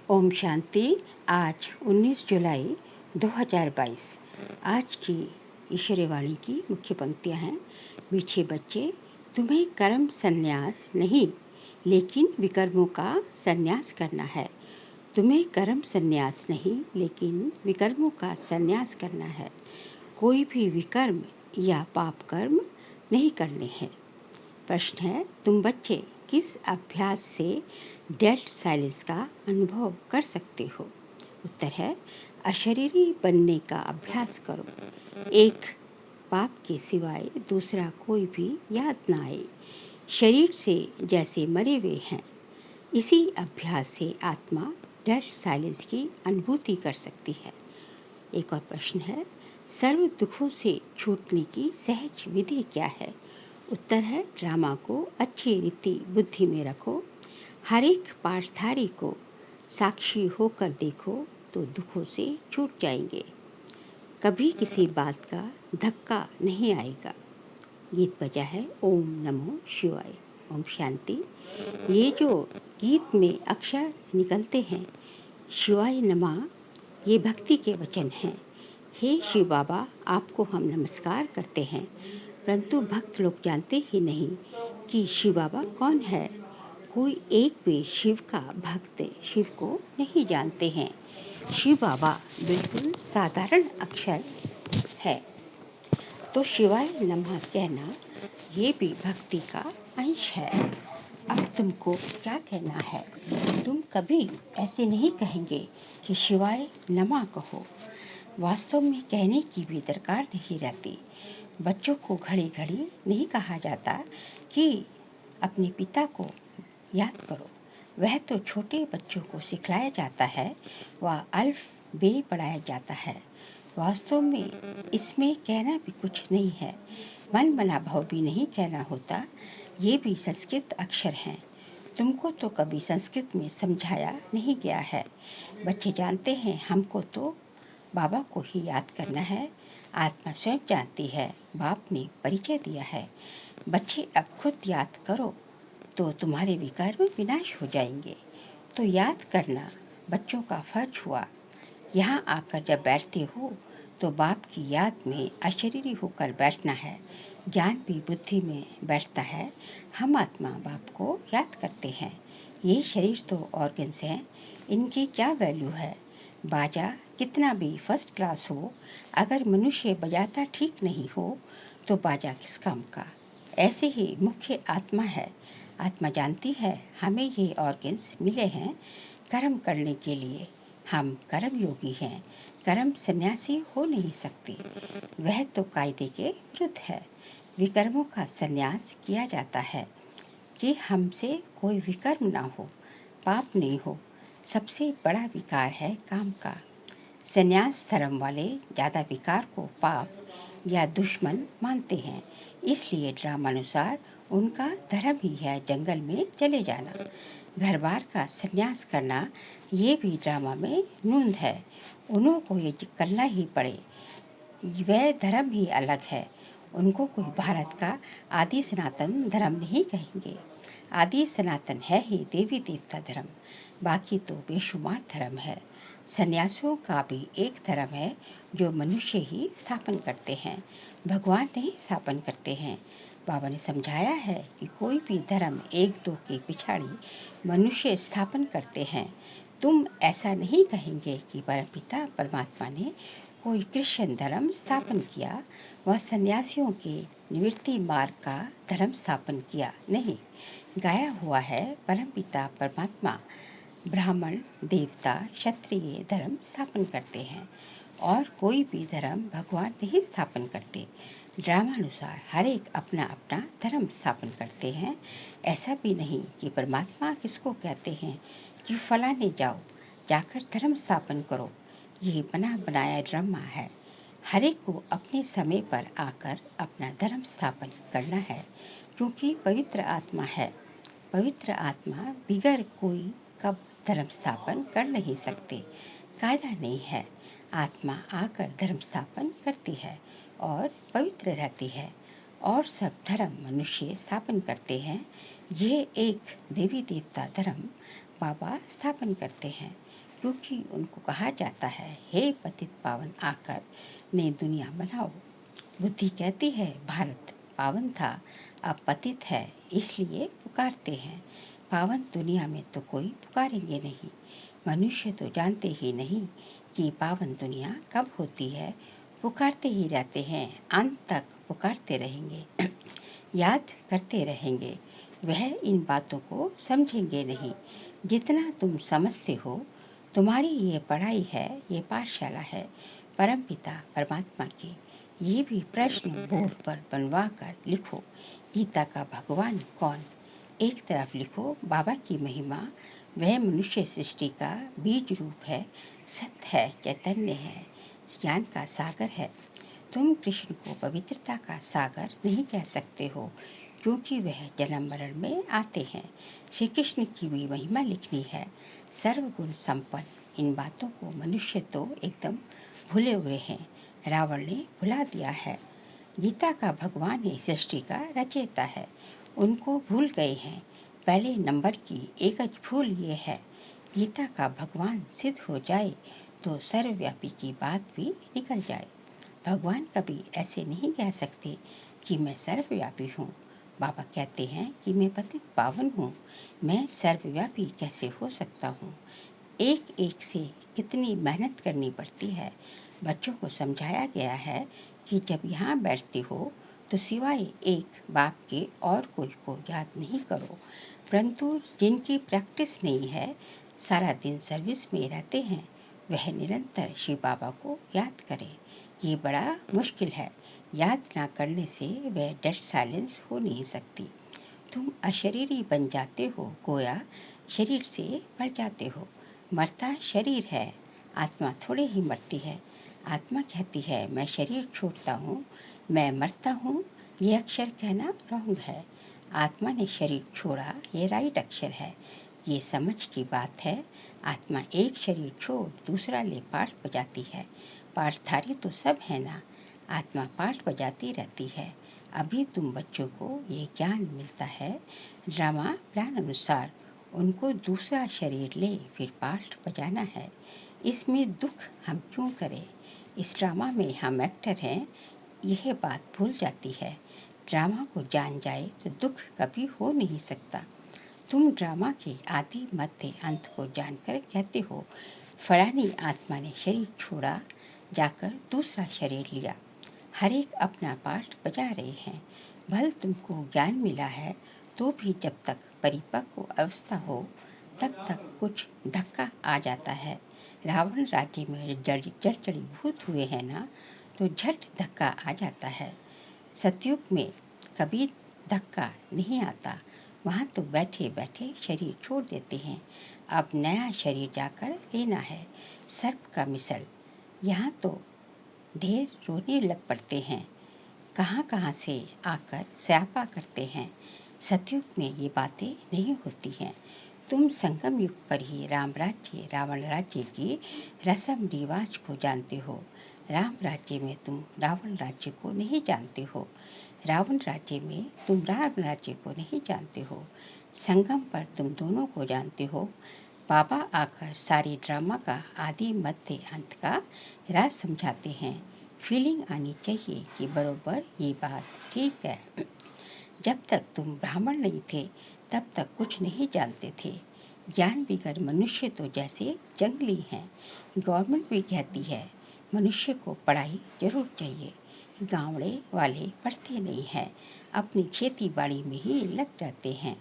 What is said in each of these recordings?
ओम शांति। आज 19 जुलाई 2022। आज की ईश्वरीय वाणी की मुख्य पंक्तियां हैं। मीठे बच्चे, तुम्हें कर्म संन्यास नहीं लेकिन विकर्मों का संन्यास करना है। तुम्हें कर्म संन्यास नहीं लेकिन विकर्मों का संन्यास करना है। कोई भी विकर्म या पाप कर्म नहीं करने हैं। प्रश्न है, तुम बच्चे किस अभ्यास से डेड साइलेंस का अनुभव कर सकते हो? उत्तर है, अशरीरी बनने का अभ्यास करो। एक पाप के सिवाय दूसरा कोई भी याद ना आए। शरीर से जैसे मरे हुए हैं। इसी अभ्यास से आत्मा डेड साइलेंस की अनुभूति कर सकती है। एक और प्रश्न है, सर्व दुखों से छूटने की सहज विधि क्या है? उत्तर है, ड्रामा को अच्छी रीति बुद्धि में रखो। हर एक पाठधारी को साक्षी होकर देखो तो दुखों से छूट जाएंगे। कभी किसी बात का धक्का नहीं आएगा। गीत बजा है ओम नमो शिवाय। ओम शांति। ये जो गीत में अक्षर निकलते हैं शिवाय नमः, ये भक्ति के वचन हैं। हे शिव बाबा, आपको हम नमस्कार करते हैं, परंतु भक्त लोग जानते ही नहीं कि शिव बाबा कौन है। कोई एक भी शिव का भक्त शिव को नहीं जानते हैं। शिव बाबा बिल्कुल साधारण अक्षर है, तो शिवाय नमः कहना ये भी भक्ति का अंश है। अब तुमको क्या कहना है? तुम कभी ऐसे नहीं कहेंगे कि शिवाय नमः कहो। वास्तव में कहने की भी दरकार नहीं रहती। बच्चों को घड़ी घड़ी नहीं कहा जाता कि अपने पिता को याद करो। वह तो छोटे बच्चों को सिखलाया जाता है, वह अल्फ बे पढ़ाया जाता है। वास्तव में इसमें कहना भी कुछ नहीं है। मन बना भाव भी नहीं कहना होता। ये भी संस्कृत अक्षर हैं। तुमको तो कभी संस्कृत में समझाया नहीं गया है। बच्चे जानते हैं हमको तो बाबा को ही याद करना है। आत्मा स्वयं जानती है, बाप ने परिचय दिया है। बच्चे अब खुद याद करो तो तुम्हारे विकार में विनाश हो जाएंगे। तो याद करना बच्चों का फर्ज हुआ। यहाँ आकर जब बैठते हो तो बाप की याद में अशरीरी होकर बैठना है। ज्ञान भी बुद्धि में बैठता है। हम आत्मा बाप को याद करते हैं। ये शरीर तो ऑर्गन्स हैं, इनकी क्या वैल्यू है? बाजा कितना भी फर्स्ट क्लास हो, अगर मनुष्य बजाता ठीक नहीं हो तो बाजा किस काम का? ऐसे ही मुख्य आत्मा है। आत्मा जानती है हमें ये ऑर्गन्स मिले हैं कर्म करने के लिए। हम कर्म योगी हैं, कर्म सन्यासी हो नहीं सकते। वह तो कायदे के विरुद्ध है। विकर्मों का सन्यास किया जाता है कि हमसे कोई विकर्म ना हो, पाप नहीं हो। सबसे बड़ा विकार है काम का। सन्यास धर्म वाले ज़्यादा विकार को पाप या दुश्मन मानते हैं। इसलिए ड्रामानुसार उनका धर्म ही है जंगल में चले जाना, घर बार का सन्यास करना। ये भी ड्रामा में नूंद है। उन्हों को ये करना ही पड़े। वह धर्म ही अलग है। उनको कोई भारत का आदि सनातन धर्म नहीं कहेंगे। आदि सनातन है ही देवी देवता धर्म, बाकी तो बेशुमार धर्म है। सन्यासियों का भी एक धर्म है जो मनुष्य ही स्थापन करते हैं, भगवान नहीं स्थापन करते हैं। बाबा ने समझाया है कि कोई भी धर्म एक दो के पिछाड़ी मनुष्य स्थापन करते हैं। तुम ऐसा नहीं कहेंगे कि परमपिता परमात्मा ने कोई क्रिश्चियन धर्म स्थापन किया, वह सन्यासियों के निवृत्ति मार्ग का धर्म स्थापन किया नहीं। गाया हुआ है, परमपिता परमात्मा ब्राह्मण देवता क्षत्रिय धर्म स्थापन करते हैं और कोई भी धर्म भगवान नहीं स्थापन करते। ड्रामानुसार हर एक अपना अपना धर्म स्थापन करते हैं। ऐसा भी नहीं कि परमात्मा किसको कहते हैं कि फलाने जाओ जाकर धर्म स्थापन करो। ये बना बनाया ड्रामा है। हर एक को अपने समय पर आकर अपना धर्म स्थापन करना है, क्योंकि पवित्र आत्मा है। पवित्र आत्मा बिगर कोई कब धर्म स्थापन कर नहीं सकते। कायदा नहीं है। आत्मा आकर धर्म स्थापन करती है और पवित्र रहती है, और सब धर्म मनुष्य स्थापन करते हैं। ये एक देवी देवता धर्म बाबा स्थापन करते हैं, क्योंकि उनको कहा जाता है, हे पतित पावन आकर नई दुनिया बनाओ। बुद्धि कहती है, भारत पावन था, अब पतित है, इसलिए पुकारते हैं। पावन दुनिया में तो कोई पुकारेंगे नहीं। मनुष्य तो जानते ही नहीं कि पावन दुनिया कब होती है। पुकारते ही रहते हैं, अंत तक पुकारते रहेंगे, याद करते रहेंगे। वह इन बातों को समझेंगे नहीं जितना तुम समझते हो। तुम्हारी ये पढ़ाई है, ये पाठशाला है परमपिता परमात्मा की। ये भी प्रश्न बोर्ड पर बनवा कर लिखो, गीता का भगवान कौन। एक तरफ लिखो बाबा की महिमा, वह मनुष्य सृष्टि का बीज रूप है, सत्य है, चैतन्य है, ज्ञान का सागर है। तुम कृष्ण को पवित्रता का सागर नहीं कह सकते हो, क्योंकि वह जन्म मरण में आते हैं। श्री कृष्ण की भी महिमा लिखनी है, सर्वगुण संपन्न। इन बातों को मनुष्य तो एकदम भूले हुए हैं, रावण ने भुला दिया है। गीता का भगवान ही सृष्टि का रचयिता है, उनको भूल गए हैं। पहले नंबर की एक भूल ये है, गीता का भगवान सिद्ध हो जाए तो सर्वव्यापी की बात भी निकल जाए। भगवान कभी ऐसे नहीं कह सकते कि मैं सर्वव्यापी हूँ। बाबा कहते हैं कि मैं पतित पावन हूँ, मैं सर्वव्यापी कैसे हो सकता हूँ। एक एक से कितनी मेहनत करनी पड़ती है। बच्चों को समझाया गया है कि जब यहाँ बैठते हो तो सिवाय एक बाप के और कोई को याद नहीं करो। परंतु जिनकी प्रैक्टिस नहीं है, सारा दिन सर्विस में रहते हैं, वह निरंतर शिव बाबा को याद करें। ये बड़ा मुश्किल है, याद ना करने से वह डेड साइलेंस हो नहीं सकती। तुम अशरीरी बन जाते हो, गोया शरीर से मर जाते हो। मरता शरीर है, आत्मा थोड़े ही मरती है। आत्मा कहती है, मैं शरीर छोड़ता हूँ, मैं मरता हूँ। ये अक्षर कहना रॉन्ग है। आत्मा ने शरीर छोड़ा, ये राइट अक्षर है। ये समझ की बात है। आत्मा एक शरीर छोड़ दूसरा ले पाठ बजाती है। पाठधारी तो सब है ना, आत्मा पाठ बजाती रहती है। अभी तुम बच्चों को ये ज्ञान मिलता है, ड्रामा प्लान अनुसार उनको दूसरा शरीर ले फिर पाठ बजाना है। इसमें दुख हम क्यों करें? इस ड्रामा में हम एक्टर हैं, यह बात भूल जाती है। ड्रामा को जान जाए तो दुख कभी हो नहीं सकता। तुम ड्रामा के आदि मध्य अंत को जानकर कहते हो, फलानी आत्मा ने शरीर छोड़ा, जाकर दूसरा शरीर लिया। हर एक अपना पाठ बजा रहे हैं। भल तुमको ज्ञान मिला है तो भी जब तक परिपक्व अवस्था हो तब तक कुछ धक्का आ जाता है। रावण राज्य में जर्जरीभूत हुए हैं ना, तो झट धक्का आ जाता है। सतयुग में कभी धक्का नहीं आता, वहाँ तो बैठे बैठे शरीर छोड़ देते हैं। अब नया शरीर जाकर लेना है, सर्प का मिसल। यहाँ तो ढेर रोने लग पड़ते हैं, कहाँ कहाँ से आकर स्यापा करते हैं। सतयुग में ये बातें नहीं होती हैं। तुम संगम युग पर ही राम राज्य रावण राज्य की रस्म रिवाज को जानते हो। राम राज्य में तुम रावण राज्य को नहीं जानते हो, रावण राज्य में तुम राम राज्य को नहीं जानते हो। संगम पर तुम दोनों को जानते हो। बाबा आकर सारी ड्रामा का आदि मध्य अंत का राज समझाते हैं। फीलिंग आनी चाहिए कि बरोबर ये बात ठीक है। जब तक तुम ब्राह्मण नहीं थे तब तक कुछ नहीं जानते थे। ज्ञान बिगर मनुष्य तो जैसे जंगली हैं। गवर्नमेंट भी कहती है मनुष्य को पढ़ाई जरूर चाहिए। गाँवड़े वाले पढ़ते नहीं हैं, अपनी खेती बाड़ी में ही लग जाते हैं।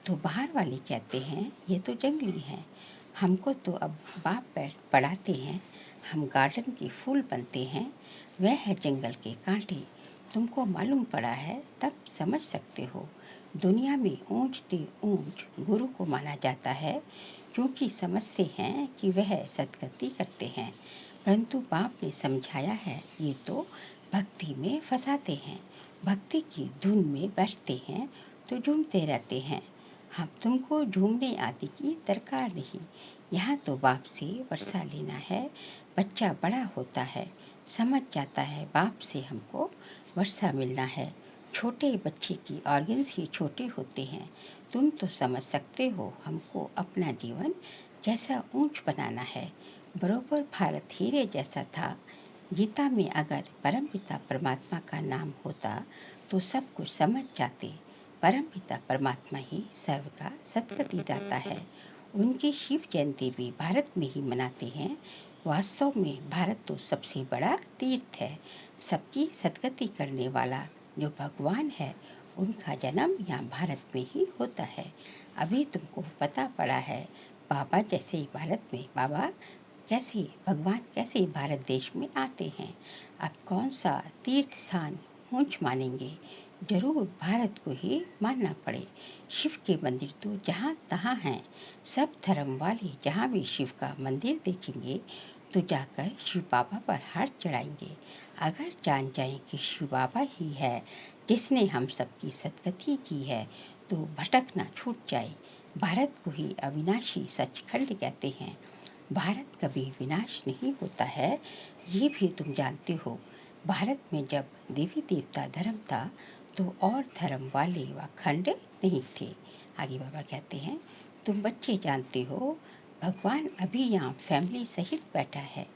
तो बाहर वाले कहते हैं ये तो जंगली हैं, हमको तो अब बाप पढ़ाते हैं, हम गार्डन के फूल बनते हैं, वह है जंगल के कांटे। तुमको मालूम पड़ा है तब समझ सकते हो। दुनिया में ऊंच ते ऊंच गुरु को माना जाता है, क्योंकि समझते हैं कि वह सदगति करते हैं। परंतु बाप ने समझाया है ये तो भक्ति में फंसाते हैं, भक्ति की धुन में बैठते हैं तो झूमते रहते हैं। हम तुमको झूमने आदि की दरकार नहीं। यहाँ तो बाप से वर्षा लेना है। बच्चा बड़ा होता है, समझ जाता है बाप से हमको वर्षा मिलना है। छोटे बच्चे की ऑर्गन्स ही छोटे होते हैं, तुम तो समझ सकते हो हमको अपना जीवन कैसा ऊंच बनाना है। बरोबर भारत हीरे जैसा था। गीता में अगर परमपिता परमात्मा का नाम होता तो सब कुछ समझ जाते। परमपिता परमात्मा ही सर्व का सद्गति दाता है। उनकी शिव जयंती भी भारत में ही मनाते हैं। वास्तव में भारत तो सबसे बड़ा तीर्थ है। सबकी सद्गति करने वाला जो भगवान है उनका जन्म यहाँ भारत में ही होता है। अभी तुमको पता पड़ा है बाबा जैसे ही भारत में बाबा कैसे भगवान कैसे भारत देश में आते हैं। अब कौन सा तीर्थ स्थान ऊंच मानेंगे? जरूर भारत को ही मानना पड़े। शिव के मंदिर तो जहाँ तहाँ हैं। सब धर्म वाले जहाँ भी शिव का मंदिर देखेंगे तो जाकर शिव बाबा पर हाथ चढ़ाएंगे। अगर जान जाएं कि शिव बाबा ही है जिसने हम सबकी सद्गति की है तो भटकना छूट जाए। भारत को ही अविनाशी सचखंड कहते हैं। भारत कभी विनाश नहीं होता है, ये भी तुम जानते हो। भारत में जब देवी देवता धर्म था तो और धर्म वाले व खंड नहीं थे। आगे बाबा कहते हैं तुम बच्चे जानते हो भगवान अभी यहाँ फैमिली सहित बैठा है।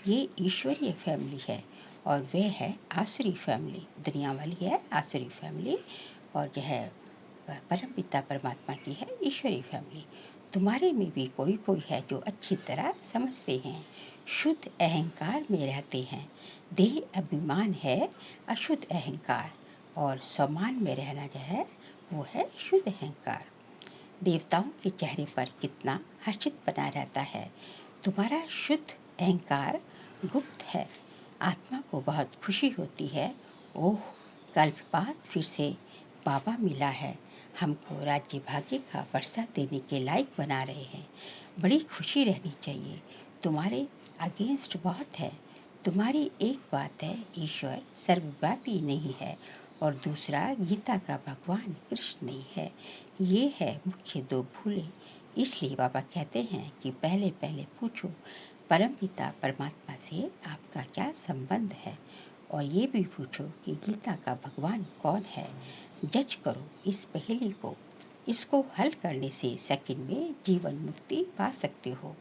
ये ईश्वरीय फैमिली है और वह है आसुरी फैमिली। दुनिया वाली है आसुरी फैमिली और जो है परमपिता परमात्मा की है ईश्वरीय फैमिली। तुम्हारे में भी कोई कोई है जो अच्छी तरह समझते हैं। शुद्ध अहंकार में रहते हैं। देह अभिमान है अशुद्ध अहंकार और सम्मान में रहना जो है वो है शुद्ध अहंकार। देवताओं के चेहरे पर कितना हर्षित बना रहता है। तुम्हारा शुद्ध अहंकार गुप्त है। आत्मा को बहुत खुशी होती है। ओह, कल्प बाद फिर से बाबा मिला है। हमको राज्य भाग्य का वर्षा देने के लायक बना रहे हैं। बड़ी खुशी रहनी चाहिए। तुम्हारे अगेंस्ट बहुत है। तुम्हारी एक बात है ईश्वर सर्वव्यापी नहीं है और दूसरा गीता का भगवान कृष्ण नहीं है। ये है मुख्य दो भूलें। इसलिए बाबा कहते हैं कि पहले पहले पूछो परमपिता परमात्मा से आपका क्या संबंध है और ये भी पूछो कि गीता का भगवान कौन है। जज करो इस पहेली को। इसको हल करने से सेकंड में जीवन मुक्ति पा सकते हो।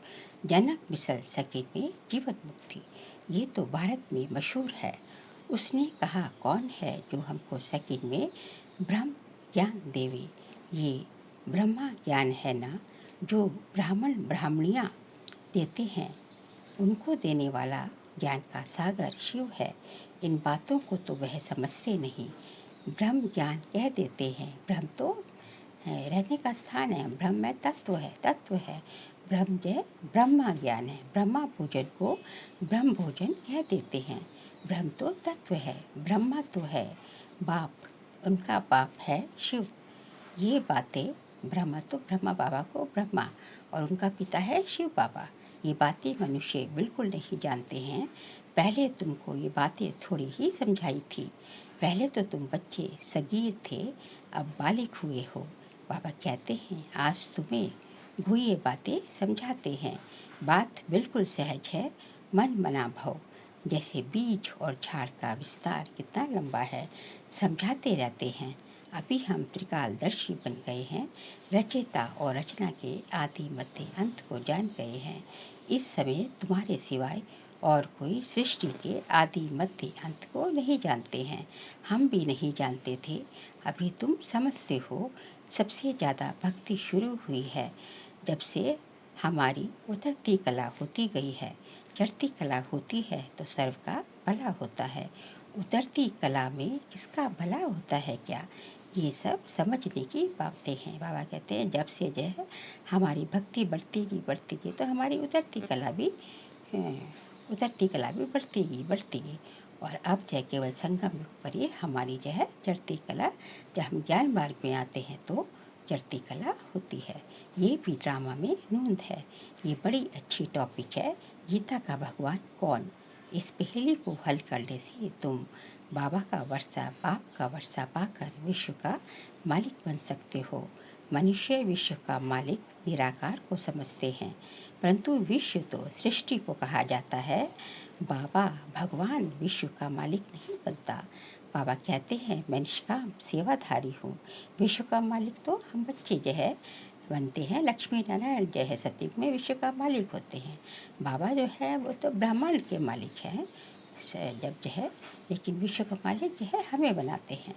जनक मिसल सेकंड में जीवन मुक्ति। ये तो भारत में मशहूर है। उसने कहा कौन है जो हमको सेकंड में ब्रह्म ज्ञान देवे। ये ब्रह्मा ज्ञान है ना जो ब्राह्मण ब्राह्मणियाँ देते हैं। उनको देने वाला ज्ञान का सागर शिव है। इन बातों को तो वह समझते नहीं। ब्रह्म ज्ञान कह देते हैं। ब्रह्म तो रहने का स्थान है। ब्रह्म में तत्व है तत्व है। ब्रह्म जो ब्रह्मा ज्ञान है। ब्रह्मा भोजन को ब्रह्म भोजन कह देते हैं। ब्रह्म तो तत्व है। ब्रह्मा तो है बाप। उनका बाप है शिव। ये बातें ब्रह्मा तो ब्रह्मा बाबा को ब्रह्मा और उनका पिता है शिव बाबा। ये बातें मनुष्य बिल्कुल नहीं जानते हैं। पहले तुमको ये बातें थोड़ी ही समझाई थी। पहले तो तुम बच्चे सगीर थे अब बालिक हुए हो। बाबा कहते हैं आज तुम्हें वो ये बातें समझाते हैं। बात बिल्कुल सहज है। मन मना भव। जैसे बीज और झाड़ का विस्तार कितना लंबा है समझाते रहते हैं। अभी हम त्रिकालदर्शी बन गए हैं। रचयिता और रचना के आदि मध्य अंत को जान गए हैं। इस समय तुम्हारे सिवाय और कोई सृष्टि के आदि मध्य अंत को नहीं जानते हैं। हम भी नहीं जानते थे। अभी तुम समझते हो। सबसे ज़्यादा भक्ति शुरू हुई है जब से हमारी उतरती कला होती गई है। चढ़ती कला होती है तो सर्व का भला होता है। उतरती कला में किसका भला होता है क्या? ये सब समझने की बातें हैं। बाबा कहते हैं जब से जो है हमारी भक्ति बढ़ती गई तो हमारी उतरती कला भी बढ़ती गई और अब जो है केवल संगम युग पर ये हमारी जो है चढ़ती कला जब हम ज्ञान मार्ग में आते हैं तो चढ़ती कला होती है। ये भी ड्रामा में नूंद है। ये बड़ी अच्छी टॉपिक है गीता का भगवान कौन। इस पहेली को हल करने से तुम बाबा का वर्षा बाप का वर्षा पाकर विश्व का मालिक बन सकते हो। मनुष्य विश्व का मालिक निराकार को समझते हैं परंतु विश्व तो सृष्टि को कहा जाता है। बाबा भगवान विश्व का मालिक नहीं बनता। बाबा कहते हैं मैं निष्काम सेवाधारी हूँ। विश्व का मालिक तो हम बच्चे जो है बनते हैं। लक्ष्मी नारायण जो है सतयुग में विश्व का मालिक होते हैं। बाबा जो है वो तो ब्रह्मांड के मालिक हैं जब जो है, लेकिन विश्व का मालिक जो है हमें बनाते हैं।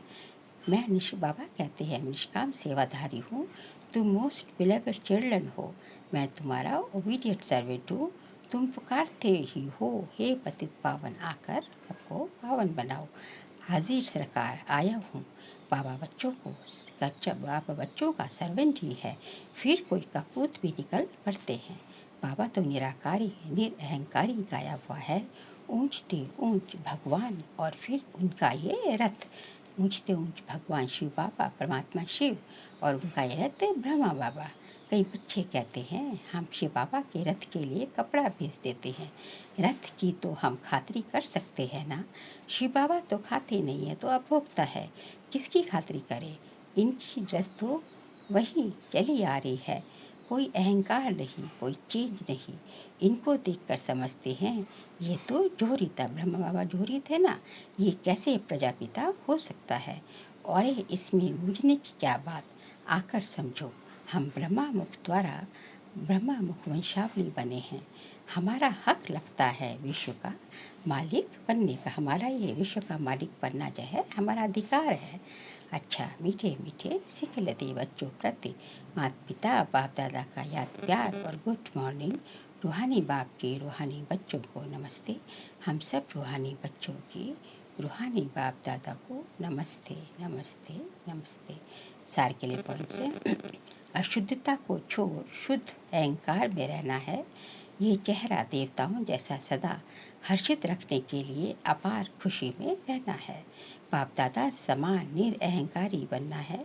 बाबा कहते हैं निष्काम सेवाधारी हूँ। तुम मोस्ट बिलवेड चिल्ड्रन हो, मैं तुम्हारा ओबीडिएंट सर्वेंट हूँ। तुम पुकारते ही हो हे पतित पावन, आकर सबको पावन बनाओ। हाजिर सरकार आया हूँ। बाबा बच्चों का सर्वेंट ही है, फिर कोई कपूत भी निकल पड़ते हैं। बाबा तो निराकारी निरअहंकारी गाया हुआ है। ऊंचते ऊंच भगवान और फिर उनका ये रथ। ऊंचते ऊंच भगवान शिव बाबा, परमात्मा शिव, और उनका ये रथ ब्रह्मा बाबा। कई बच्चे कहते हैं हम शिव बाबा के रथ के लिए कपड़ा भेज देते हैं। रथ की तो हम खातिरी कर सकते हैं ना। शिव बाबा तो खाते नहीं है तो अभोक्ता है, किसकी खातिरी करे। इनकी ड्रेस तो वही चली आ रही है। कोई अहंकार नहीं, कोई चेंज नहीं। इनको देखकर समझते हैं ये तो जोहरी था, ब्रह्मा बाबा जोहरी थे ना, ये कैसे प्रजापिता हो सकता है। और इसमें बूझने की क्या बात, आकर समझो। हम ब्रह्मा मुख वंशावली बने हैं। हमारा हक लगता है विश्व का मालिक बनने का। हमारा ये विश्व का मालिक बनना जो है हमारा अधिकार है। अच्छा, मीठे मीठे सीख लेते बच्चों प्रति माता पिता बाप दादा का याद प्यार और गुड मॉर्निंग। रूहानी बाप के रूहानी बच्चों को नमस्ते। हम सब रूहानी बच्चों की रूहानी बाप दादा को नमस्ते नमस्ते नमस्ते। सार के लिए पॉइंट से अशुद्धता को छोड़ शुद्ध अहंकार में रहना है। ये चेहरा देवताओं जैसा सदा हर्षित रखने के लिए अपार खुशी में रहना है। बाप दादा समान निरअहंकारी बनना है।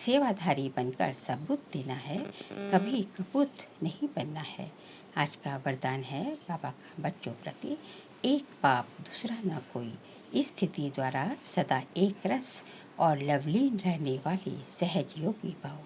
सेवाधारी बनकर सबूत देना है, कभी कपूत नहीं बनना है। आज का वरदान है बाबा का बच्चों प्रति, एक पाप दूसरा न कोई। इस स्थिति द्वारा सदा एक रस और लवलीन रहने वाली सहज योगी भाव।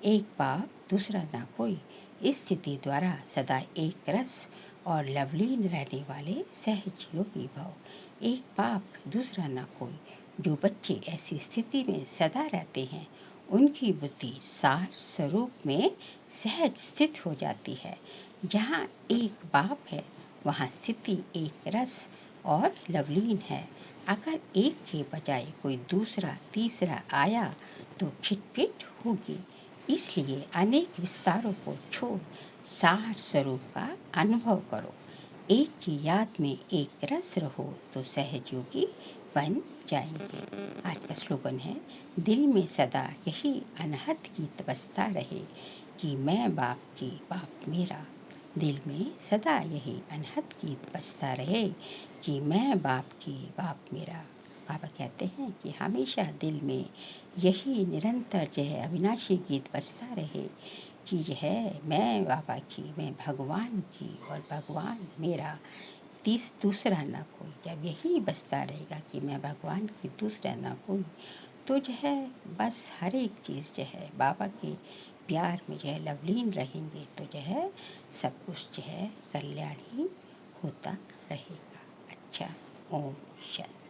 एक पाप दूसरा न कोई, इस स्थिति द्वारा सदा एक रस और लवलीन रहने वाले सहज योगी भाव। एक पाप दूसरा न कोई। जो बच्चे ऐसी स्थिति में सदा रहते हैं उनकी बुद्धि सार स्वरूप में सहज स्थित हो जाती है। जहाँ एक बाप है वहाँ स्थिति एक रस और लवलीन है। अगर एक के बजाय कोई दूसरा तीसरा आया तो खिटपिट होगी। इसलिए अनेक विस्तारों को छोड़ सार स्वरूप का अनुभव करो। एक की याद में एक रस रहो तो सहयोगी बन जाएंगे। आज का स्लोगन है, दिल में सदा यही अनहद की तपस्या रहे कि मैं बाप की बाप मेरा। दिल में सदा यही अनहद की तपस्या रहे कि मैं बाप की बाप मेरा। बाबा कहते हैं कि हमेशा दिल में यही निरंतर जो है अविनाशी गीत बजता रहे कि जो है मैं बाबा की, मैं भगवान की और भगवान मेरा, दूसरा ना कोई। जब यही बजता रहेगा कि मैं भगवान की दूसरा ना कोई, तो जो है बस हर एक चीज़ जो है बाबा के प्यार में जो है लवलीन रहेंगे तो जो है सब कुछ जो है कल्याण ही होता रहेगा। अच्छा, ओम शांति।